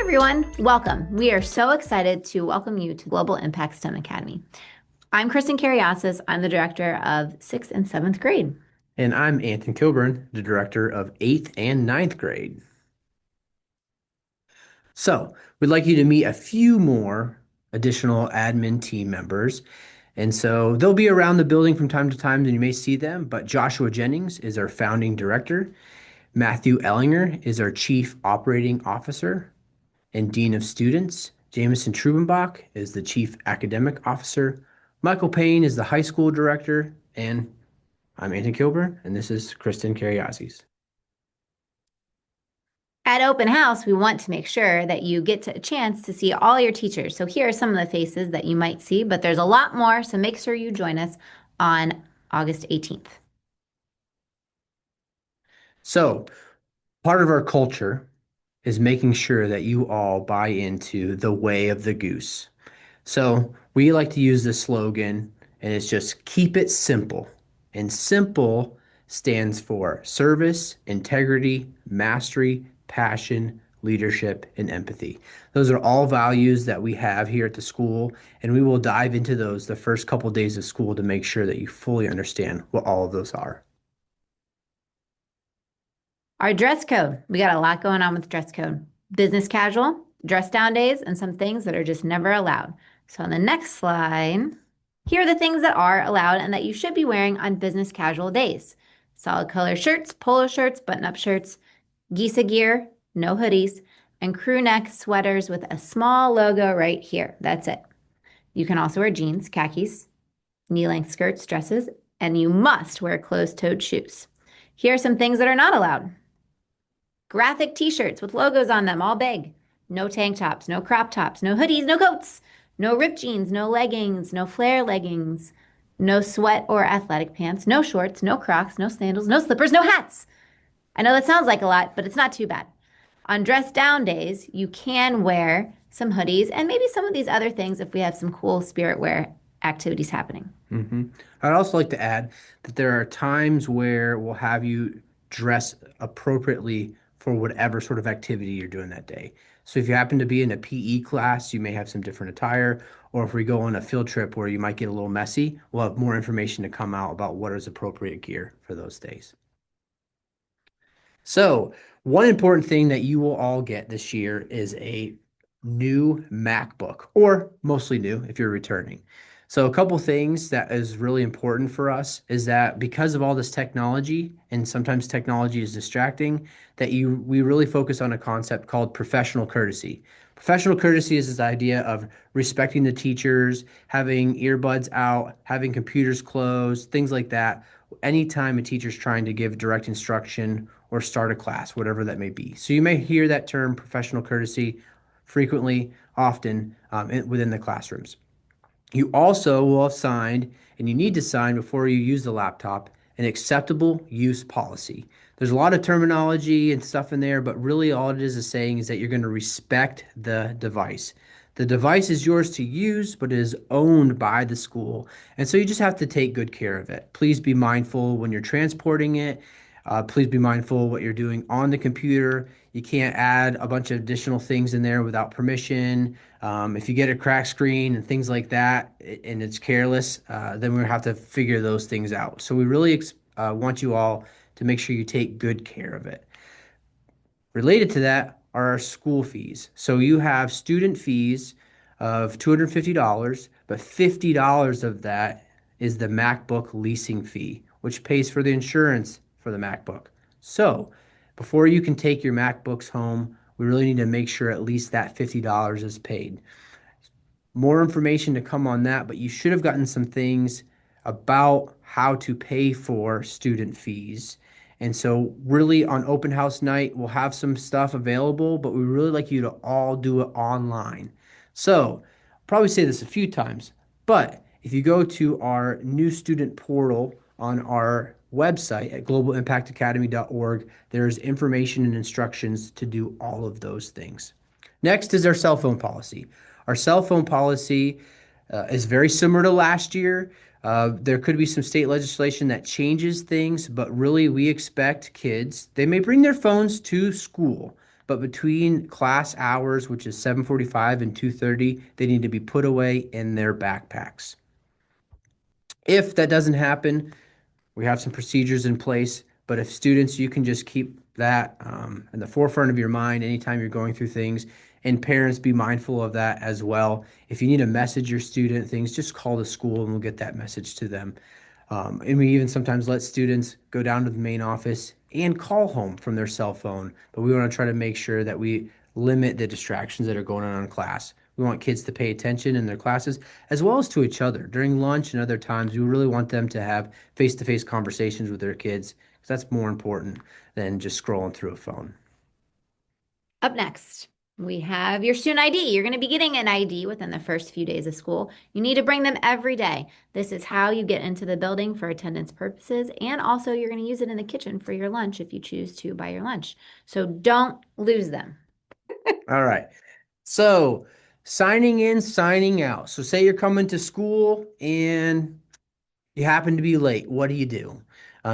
everyone. Welcome. We are so excited to welcome you to Global Impact STEM Academy. I'm Kristen Karyasis. I'm the director of 6th and 7th grade. And I'm Anton Kilburn, the director of 8th and ninth grade. So, we'd like you to meet a few more additional admin team members. And so they'll be around the building from time to time, and you may see them. But Joshua Jennings is our founding director. Matthew Ellinger is our chief operating officer and dean of students. Jameson Trubenbach is the chief academic officer. Michael Payne is the high school director. And I'm Anton Kilburn, and this is Kristen Karyasis. At Open House, we want to make sure that you get a chance to see all your teachers. So here are some of the faces that you might see, but there's a lot more. So make sure you join us on August 18th. So, part of our culture is making sure that you all buy into the way of the goose. So, we like to use this slogan, and it's just keep it simple. And simple stands for service, integrity, mastery, passion, leadership, and empathy. Those are all values that we have here at the school, and we will dive into those the first couple days of school to make sure that you fully understand what all of those are. Our dress code. We got a lot going on with dress code. Business casual, dress down days, and some things that are just never allowed. So on the next slide, here are the things that are allowed and that you should be wearing on business casual days. Solid color shirts, polo shirts, button-up shirts, GISA gear, no hoodies, and crew neck sweaters with a small logo right here. That's it. You can also wear jeans, khakis, knee-length skirts, dresses, and you must wear closed-toed shoes. Here are some things that are not allowed. Graphic t-shirts with logos on them, all big. No tank tops, no crop tops, no hoodies, no coats, no ripped jeans, no leggings, no flare leggings, no sweat or athletic pants, no shorts, no Crocs, no sandals, no slippers, no hats. I know that sounds like a lot, but it's not too bad. On dress down days, you can wear some hoodies and maybe some of these other things if we have some cool spirit wear activities happening. I'd also like to add that there are times where we'll have you dress appropriately for whatever sort of activity you're doing that day. So if you happen to be in a PE class, you may have some different attire, or if we go on a field trip where you might get a little messy, we'll have more information to come out about what is appropriate gear for those days. So, one important thing that you will all get this year is a new MacBook, or mostly new if you're returning. So, a couple things that is really important for us is that because of all this technology, and sometimes technology is distracting, that we really focus on a concept called professional courtesy. Professional courtesy is this idea of respecting the teachers, having earbuds out, having computers closed, things like that. Anytime a teacher's trying to give direct instruction or start a class, whatever that may be. So you may hear that term professional courtesy frequently, often within the classrooms. You also will have signed, and you need to sign before you use the laptop, an acceptable use policy. There's a lot of terminology and stuff in there, but really all it is saying is that you're going to respect the device. The device is yours to use, but it is owned by the school. And so you just have to take good care of it. Please be mindful when you're transporting it. Please be mindful what you're doing on the computer. You can't add a bunch of additional things in there without permission. If you get a cracked screen and things like that, and it's careless, then we have to figure those things out. So we really want you all to make sure you take good care of it. Related to that are our school fees. So you have student fees of $250, but $50 of that is the MacBook leasing fee, which pays for the insurance for the MacBook. So before you can take your MacBooks home, we really need to make sure at least that $50 is paid. More information to come on that, but you should have gotten some things about how to pay for student fees. And so, really, on open house night, we'll have some stuff available, but we really like you to all do it online. So, I'll probably say this a few times, but if you go to our new student portal on our website at globalimpactacademy.org, there's information and instructions to do all of those things. Next is our cell phone policy. Our cell phone policy is very similar to last year. There could be some state legislation that changes things, but really we expect kids, they may bring their phones to school, but between class hours, which is 7:45 and 2:30, they need to be put away in their backpacks. If that doesn't happen, we have some procedures in place, but if students, you can just keep that in the forefront of your mind anytime you're going through things, and parents be mindful of that as well. If you need to message your student things, just call the school and we'll get that message to them. And we even sometimes let students go down to the main office and call home from their cell phone, but we want to try to make sure that we limit the distractions that are going on in class. We want kids to pay attention in their classes as well as to each other. During lunch and other times, we really want them to have face-to-face conversations with their kids because that's more important than just scrolling through a phone. Up next, we have your student ID. You're going to be getting an ID within the first few days of school. You need to bring them every day. This is how you get into the building for attendance purposes, and also you're going to use it in the kitchen for your lunch if you choose to buy your lunch. So don't lose them. All right. So, signing in, signing out. So, say you're coming to school and you happen to be late. What do you do?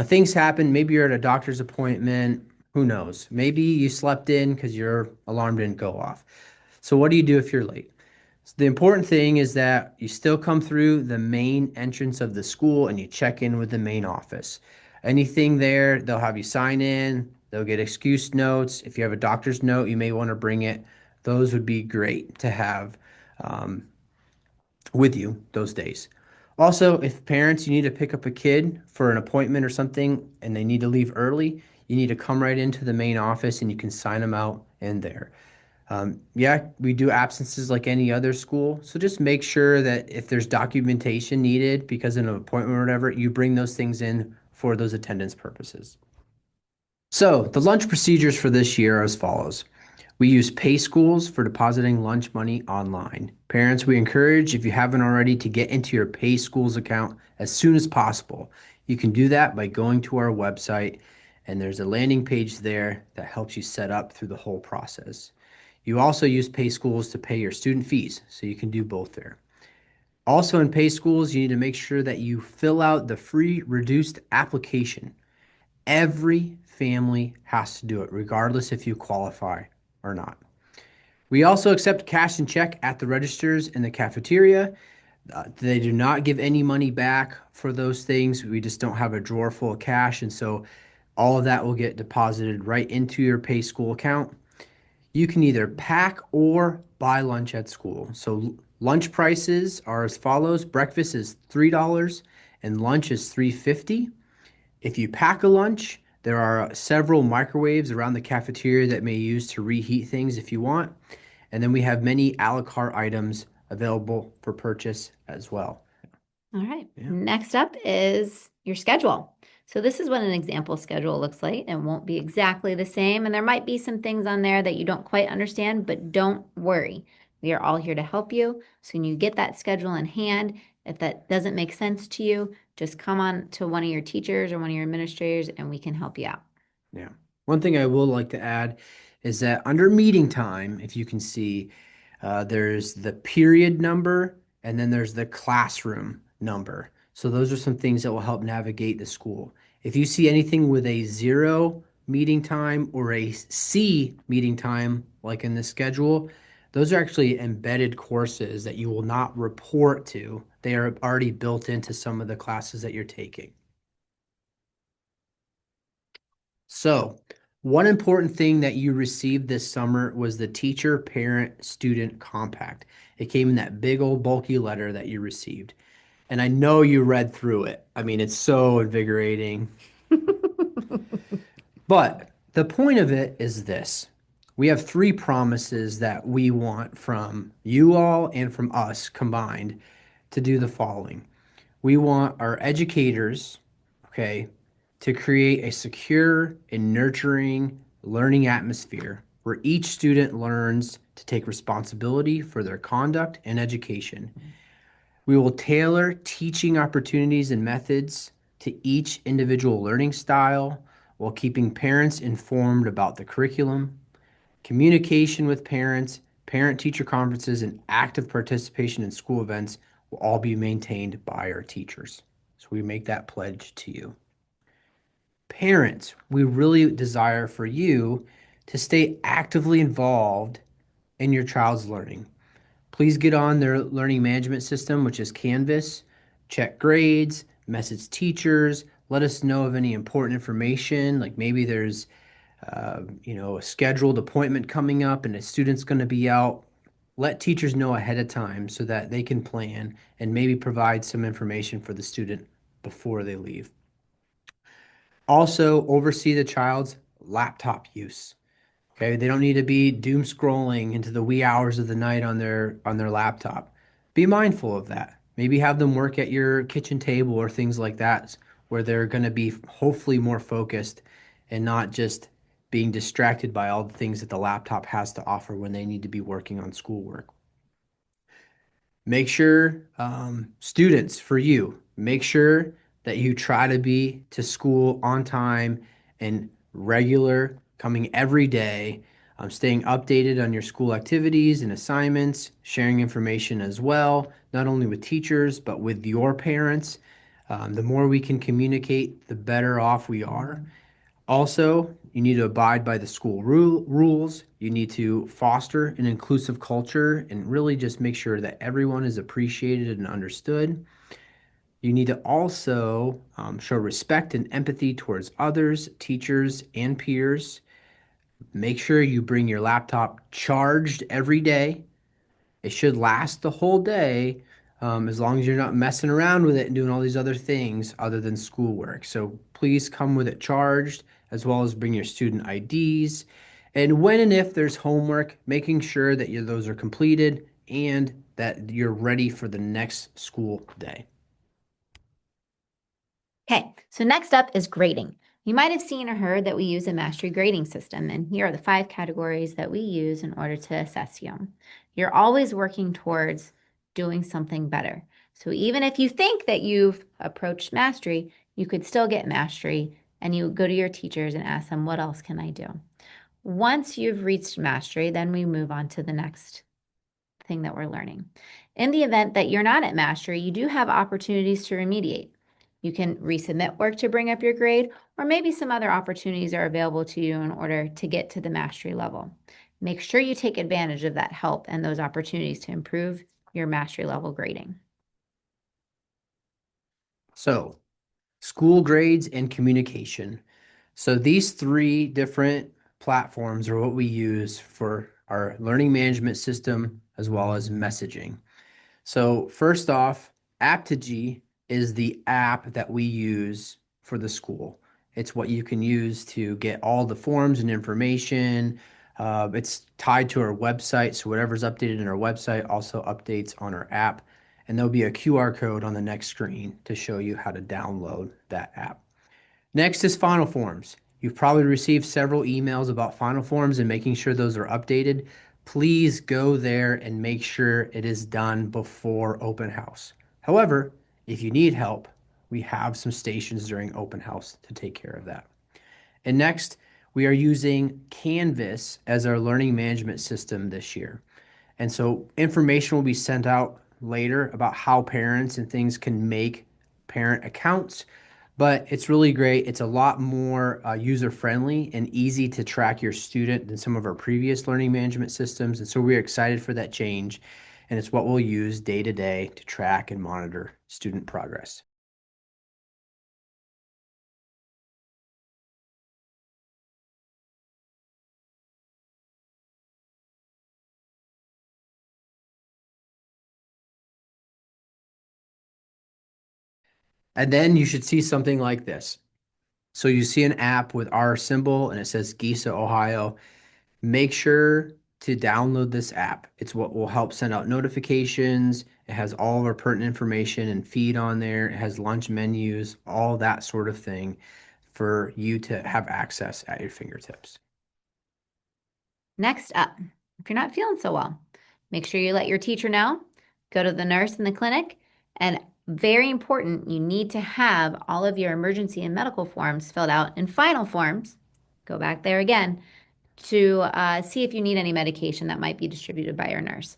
Things happen. Maybe you're at a doctor's appointment. Who knows? Maybe you slept in because your alarm didn't go off. So, what do you do if you're late? So the important thing is that you still come through the main entrance of the school and you check in with the main office. Anything there, they'll have you sign in, they'll get excuse notes. If you have a doctor's note, you may want to bring it. Those would be great to have um, with you those days. Also, if parents, you need to pick up a kid for an appointment or something and they need to leave early, you need to come right into the main office and you can sign them out in there. Yeah, we do absences like any other school. So just make sure that if there's documentation needed because of an appointment or whatever, you bring those things in for those attendance purposes. So the lunch procedures for this year are as follows. We use Pay Schools for depositing lunch money online. Parents, we encourage, if you haven't already, to get into your Pay Schools account as soon as possible. You can do that by going to our website, and there's a landing page there that helps you set up through the whole process. You also use Pay Schools to pay your student fees, so you can do both there. Also, in Pay Schools, you need to make sure that you fill out the free reduced application. Every family has to do it, regardless if you qualify or not. We also accept cash and check at the registers in the cafeteria. They do not give any money back for those things. We just don't have a drawer full of cash. And so all of that will get deposited right into your Pay School account. You can either pack or buy lunch at school. So lunch prices are as follows. Breakfast is $3 and lunch is $3.50. If you pack a lunch, there are several microwaves around the cafeteria that may use to reheat things if you want. And then we have many a la carte items available for purchase as well. All right. Yeah. Next up is your schedule. So this is what an example schedule looks like. It won't be exactly the same, and there might be some things on there that you don't quite understand, but don't worry. We are all here to help you. So when you get that schedule in hand, if that doesn't make sense to you, just come on to one of your teachers or one of your administrators and we can help you out. Yeah. One thing I will like to add is that under meeting time, if you can see, there's the period number and then there's the classroom number. So those are some things that will help navigate the school. If you see anything with a 0 meeting time or a C meeting time, like in the schedule, those are actually embedded courses that you will not report to. They are already built into some of the classes that you're taking. So, one important thing that you received this summer was the teacher parent student compact. It came in that big old bulky letter that you received. And I know you read through it. I mean, it's so invigorating. But the point of it is this. We have three promises that we want from you all and from us combined to do the following. We want our educators, okay, to create a secure and nurturing learning atmosphere where each student learns to take responsibility for their conduct and education. We will tailor teaching opportunities and methods to each individual learning style while keeping parents informed about the curriculum. Communication with parents, parent-teacher conferences, and active participation in school events will all be maintained by our teachers. So we make that pledge to you. Parents, we really desire for you to stay actively involved in your child's learning. Please get on their learning management system, which is Canvas. Check grades, message teachers, let us know of any important information, like maybe there's a scheduled appointment coming up and a student's going to be out. Let teachers know ahead of time so that they can plan and maybe provide some information for the student before they leave. Also, oversee the child's laptop use. Okay, they don't need to be doom scrolling into the wee hours of the night on their laptop. Be mindful of that. Maybe have them work at your kitchen table or things like that where they're going to be hopefully more focused and not just being distracted by all the things that the laptop has to offer when they need to be working on schoolwork. Make sure, students, for you, make sure that you try to be to school on time and regular, coming every day, staying updated on your school activities and assignments, sharing information as well, not only with teachers, but with your parents. The more we can communicate, the better off we are. Also, you need to abide by the school rules. You need to foster an inclusive culture and really just make sure that everyone is appreciated and understood. You need to also show respect and empathy towards others, teachers, and peers. Make sure you bring your laptop charged every day. It should last the whole day, as long as you're not messing around with it and doing all these other things other than schoolwork. So please come with it charged, as well as bring your student IDs. And when and if there's homework, making sure that those are completed and that you're ready for the next school day. Okay, so next up is grading. You might have seen or heard that we use a mastery grading system, and here are the 5 categories that we use in order to assess you. You're always working towards doing something better. So even if you think that you've approached mastery, you could still get mastery, and you go to your teachers and ask them, what else can I do? Once you've reached mastery, then we move on to the next thing that we're learning. In the event that you're not at mastery, you do have opportunities to remediate. You can resubmit work to bring up your grade, or maybe some other opportunities are available to you in order to get to the mastery level. Make sure you take advantage of that help and those opportunities to improve your mastery level grading. So, school grades and communication. So these three different platforms are what we use for our learning management system as well as messaging. So first off, Aptogee is the app that we use for the school. It's what you can use to get all the forms and information. It's tied to our website, so whatever's updated in our website also updates on our app. And there'll be a QR code on the next screen to show you how to download that app. Next is Final Forms. You've probably received several emails about Final Forms and making sure those are updated. Please go there and make sure it is done before open house. However, if you need help, we have some stations during open house to take care of that. And next, we are using Canvas as our learning management system this year. And so information will be sent out later about how parents and things can make parent accounts, but it's really great. It's a lot more user friendly and easy to track your student than some of our previous learning management systems. And so we're excited for that change. And it's what we'll use day to day to track and monitor student progress. And then you should see something like this. So you see an app with our symbol and it says GISA, Ohio. Make sure to download this app. It's what will help send out notifications. It has all of our pertinent information and feed on there. It has lunch menus, all that sort of thing for you to have access at your fingertips. Next up, if you're not feeling so well, make sure you let your teacher know, go to the nurse in the clinic, and very important, you need to have all of your emergency and medical forms filled out in final forms. Go back there again to see if you need any medication that might be distributed by your nurse.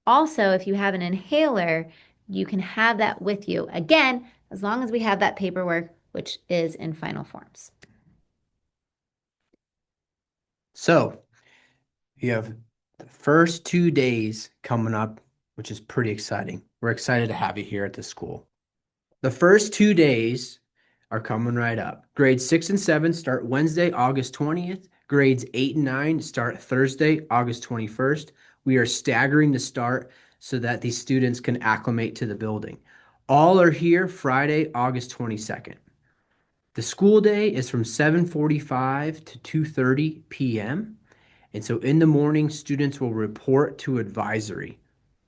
Also, if you have an inhaler, you can have that with you. Again, as long as we have that paperwork, which is in final forms. So you have the first 2 days coming up, which is pretty exciting. We're excited to have you here at the school. The first 2 days are coming right up. Grades 6 and 7 start Wednesday, August 20th. Grades 8 and 9 start Thursday, August 21st. We are staggering the start so that these students can acclimate to the building. All are here Friday, August 22nd. The school day is from 7:45 to 2:30 p.m. And so in the morning, students will report to advisory.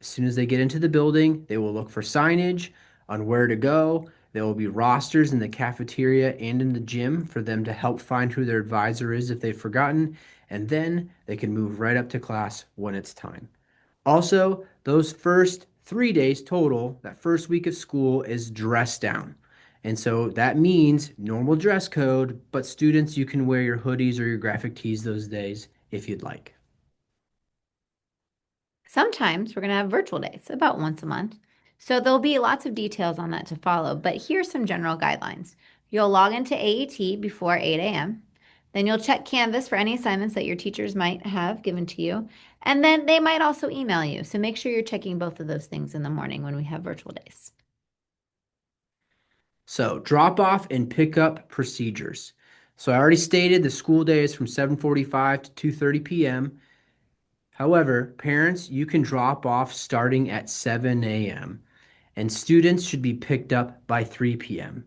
As soon as they get into the building, they will look for signage on where to go. There will be rosters in the cafeteria and in the gym for them to help find who their advisor is if they've forgotten. And then they can move right up to class when it's time. Also, those first 3 days total, that first week of school is dress down. And so that means normal dress code, but students, you can wear your hoodies or your graphic tees those days if you'd like. Sometimes we're going to have virtual days, about once a month. So there'll be lots of details on that to follow, but here's some general guidelines. You'll log into AET before 8 a.m. Then you'll check Canvas for any assignments that your teachers might have given to you. And then they might also email you. So make sure you're checking both of those things in the morning when we have virtual days. So drop off and pick up procedures. So I already stated the school day is from 7:45 to 2:30 p.m. However, parents, you can drop off starting at 7 a.m. and students should be picked up by 3 p.m.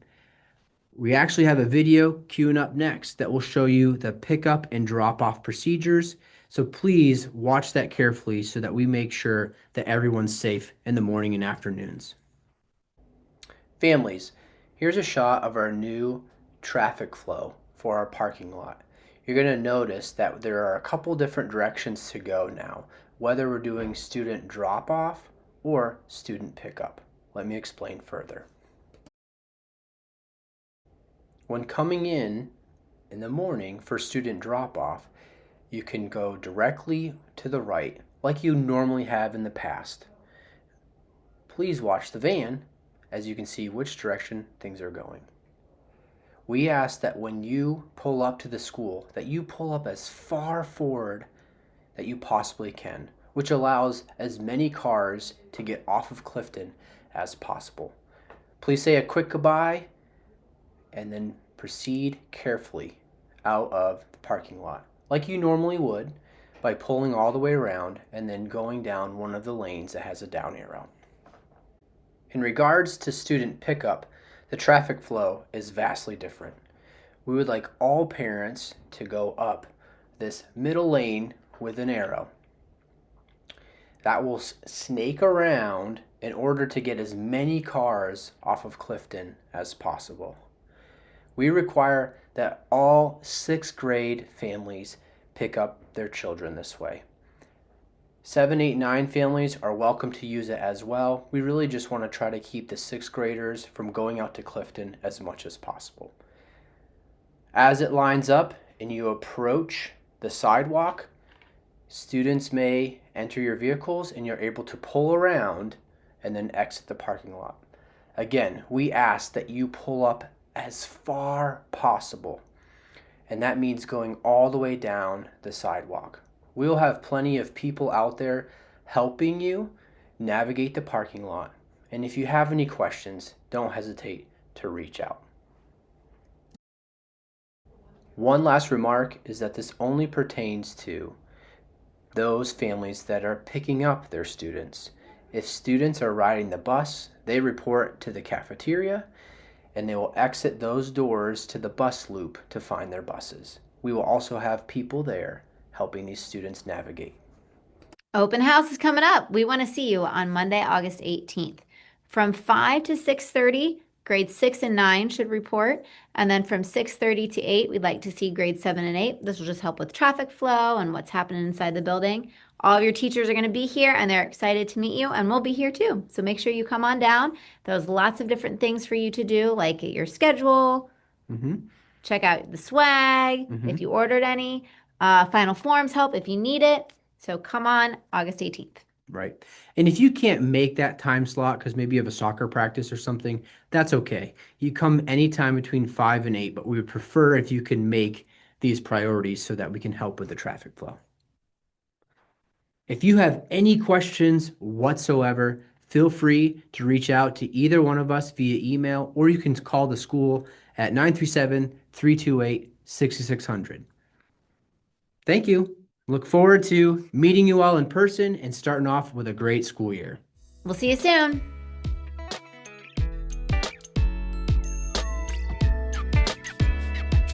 We actually have a video queuing up next that will show you the pickup and drop off procedures. So please watch that carefully so that we make sure that everyone's safe in the morning and afternoons. Families, here's a shot of our new traffic flow for our parking lot. You're going to notice that there are a couple different directions to go now, whether we're doing student drop off or student pickup. Let me explain further. When coming in the morning for student drop off, you can go directly to the right like you normally have in the past. Please watch the van as you can see which direction things are going. We ask that when you pull up to the school, that you pull up as far forward that you possibly can, which allows as many cars to get off of Clifton as possible. Please say a quick goodbye and then proceed carefully out of the parking lot, like you normally would, by pulling all the way around and then going down one of the lanes that has a down arrow. In regards to student pickup, the traffic flow is vastly different. We would like all parents to go up this middle lane with an arrow. That will snake around in order to get as many cars off of Clifton as possible. We require that all sixth grade families pick up their children this way. 7, 8, 9 families are welcome to use it as well. We really just want to try to keep the sixth graders from going out to Clifton as much as possible. As it lines up and you approach the sidewalk, students may enter your vehicles and you're able to pull around and then exit the parking lot. Again, we ask that you pull up as far possible, and that means going all the way down the sidewalk. We'll have plenty of people out there helping you navigate the parking lot. And if you have any questions, don't hesitate to reach out. One last remark is that this only pertains to those families that are picking up their students. If students are riding the bus, they report to the cafeteria and they will exit those doors to the bus loop to find their buses. We will also have people there helping these students navigate. Open house is coming up. We want to see you on Monday, August 18th. From 5 to 6:30, grades 6 and 9 should report. And then from 6:30 to 8, we'd like to see grades 7 and 8. This will just help with traffic flow and what's happening inside the building. All of your teachers are going to be here and they're excited to meet you, and we'll be here too. So make sure you come on down. There's lots of different things for you to do, like get your schedule, check out the swag if you ordered any, final forms help if you need it. So come on August 18th. Right. And if you can't make that time slot because maybe you have a soccer practice or something, that's okay. You come anytime between 5 and 8, but we would prefer if you can make these priorities so that we can help with the traffic flow. If you have any questions whatsoever, feel free to reach out to either one of us via email, or you can call the school at 937-328-6600. Thank you. Look forward to meeting you all in person and starting off with a great school year. We'll see you soon.